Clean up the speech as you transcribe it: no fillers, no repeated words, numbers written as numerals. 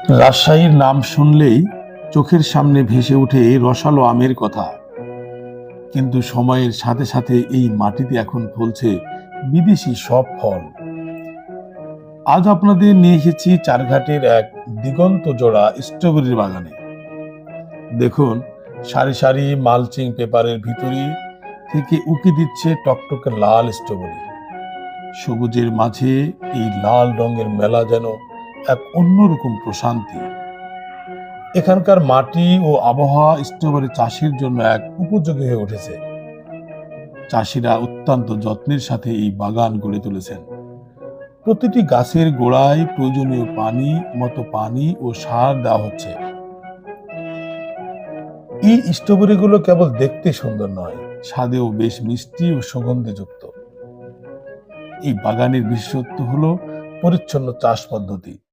রাজশাহীর নাম শুনলেই চোখের সামনে ভেসে ওঠে রসালো আমের কথা। কিন্তু সময়ের সাথে সাথে এই মাটিতে এখন ফলছে বিদেশি সব ফল। আজ আপনাদের নিয়ে এসেছি চারঘাটের এক দিগন্ত জোড়া স্ট্রবেরির বাগানে। দেখুন, সারি সারি মালচিং পেপারের ভিতরে থেকে উকি দিচ্ছে টকটকে লাল স্ট্রবেরি। সবুজের মাঝে এই লাল রঙের মেলা যেন এক অন্যরকম প্রশান্তি। এখানকার মাটি ও আবহাওয়া স্ট্রবেরি চাষের জন্য এক উপযোগী হয়ে উঠেছে। চাষিরা অত্যন্ত যত্নের সাথে এই বাগান গড়ে তুলেছেন। প্রতিটি গাছের গোড়ায় প্রয়োজনীয় পানি ও সার দেওয়া হচ্ছে। এই স্ট্রবেরিগুলো কেবল দেখতে সুন্দর নয়, স্বাদেও বেশ মিষ্টি ও সুগন্ধিযুক্ত। এই বাগানের বিশেষত্ব হলো পরিচ্ছন্ন চাষ পদ্ধতি।